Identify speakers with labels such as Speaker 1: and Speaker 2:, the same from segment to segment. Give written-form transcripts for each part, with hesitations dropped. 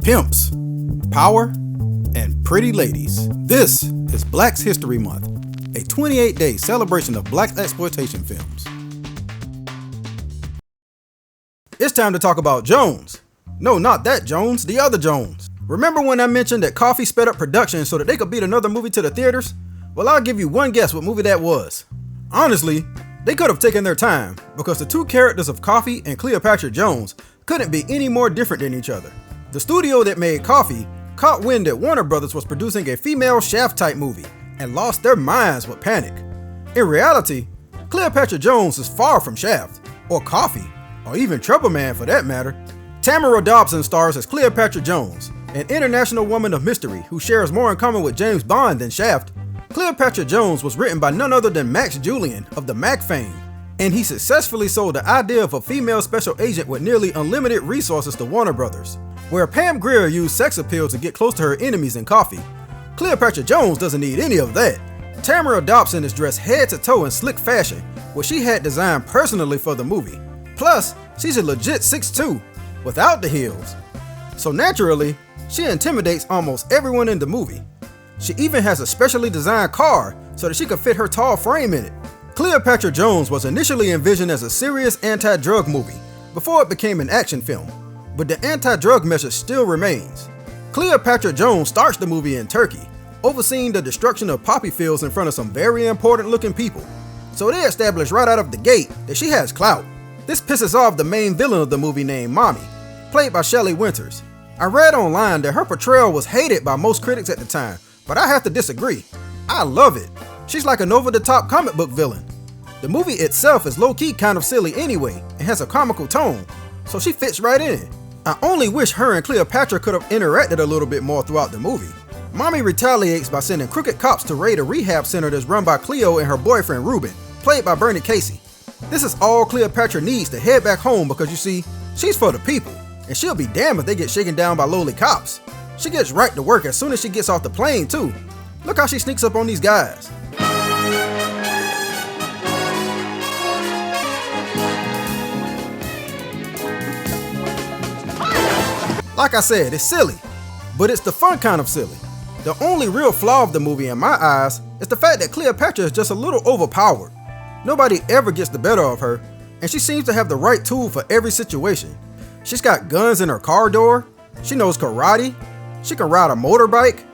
Speaker 1: pimps, power, and pretty ladies. This is Blax History Month, a 28-day celebration of Black exploitation films. It's time to talk about Jones. No, not that Jones, the other Jones. Remember when I mentioned that Coffee sped up production so that they could beat another movie to the theaters? Well, I'll give you one guess what movie that was. Honestly, they could have taken their time because the two characters of Coffee and Cleopatra Jones couldn't be any more different than each other. The studio that made Coffee caught wind that Warner Brothers was producing a female Shaft-type movie and lost their minds with panic. In reality, Cleopatra Jones is far from Shaft, or Coffee, or even Trouble Man for that matter. Tamara Dobson stars as Cleopatra Jones, an international woman of mystery who shares more in common with James Bond than Shaft. Cleopatra Jones was written by none other than Max Julian of the Mac fame, and he successfully sold the idea of a female special agent with nearly unlimited resources to Warner Brothers. Where Pam Grier used sex appeal to get close to her enemies in Coffee, Cleopatra Jones doesn't need any of that. Tamara Dobson is dressed head to toe in slick fashion, which she had designed personally for the movie. Plus, she's a legit 6'2", without the heels. So naturally, she intimidates almost everyone in the movie. She even has a specially designed car so that she could fit her tall frame in it. Cleopatra Jones was initially envisioned as a serious anti-drug movie before it became an action film, but the anti-drug message still remains. Cleopatra Jones starts the movie in Turkey, overseeing the destruction of poppy fields in front of some very important looking people. So they establish right out of the gate that she has clout. This pisses off the main villain of the movie named Mommy, played by Shelley Winters. I read online that her portrayal was hated by most critics at the time, but I have to disagree. I love it. She's like an over-the-top comic book villain. The movie itself is low-key kind of silly anyway, and has a comical tone, so she fits right in. I only wish her and Cleopatra could have interacted a little bit more throughout the movie. Mommy retaliates by sending crooked cops to raid a rehab center that's run by Cleo and her boyfriend Ruben, played by Bernie Casey. This is all Cleopatra needs to head back home because you see, she's for the people, and she'll be damned if they get shaken down by lowly cops. She gets right to work as soon as she gets off the plane too. Look how she sneaks up on these guys. Like I said, it's silly, but it's the fun kind of silly. The only real flaw of the movie in my eyes is the fact that Cleopatra is just a little overpowered. Nobody ever gets the better of her, and she seems to have the right tool for every situation. She's got guns in her car door, she knows karate, she can ride a motorbike,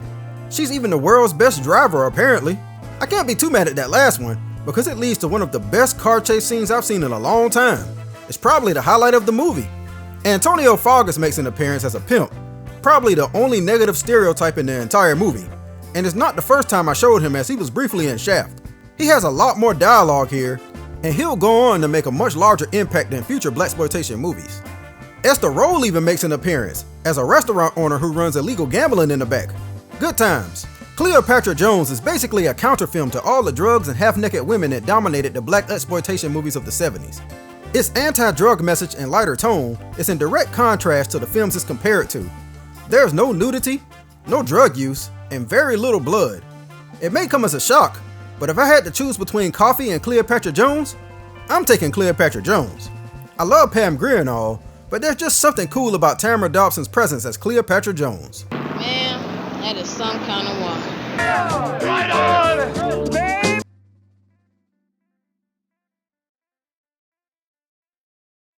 Speaker 1: she's even the world's best driver apparently. I can't be too mad at that last one, because it leads to one of the best car chase scenes I've seen in a long time. It's probably the highlight of the movie. Antonio Fargas makes an appearance as a pimp, probably the only negative stereotype in the entire movie, and it's not the first time I showed him as he was briefly in Shaft. He has a lot more dialogue here, and he'll go on to make a much larger impact in future blaxploitation movies. Esther Rolle even makes an appearance as a restaurant owner who runs illegal gambling in the back. Good times. Cleopatra Jones is basically a counterfilm to all the drugs and half-naked women that dominated the black exploitation movies of the 70s. Its anti-drug message and lighter tone is in direct contrast to the films it's compared to. There's no nudity, no drug use, and very little blood. It may come as a shock, but if I had to choose between Coffee and Cleopatra Jones, I'm taking Cleopatra Jones. I love Pam Grier and all, but there's just something cool about Tamara Dobson's presence as Cleopatra Jones.
Speaker 2: Man, that is some kind of woman.
Speaker 3: Right on!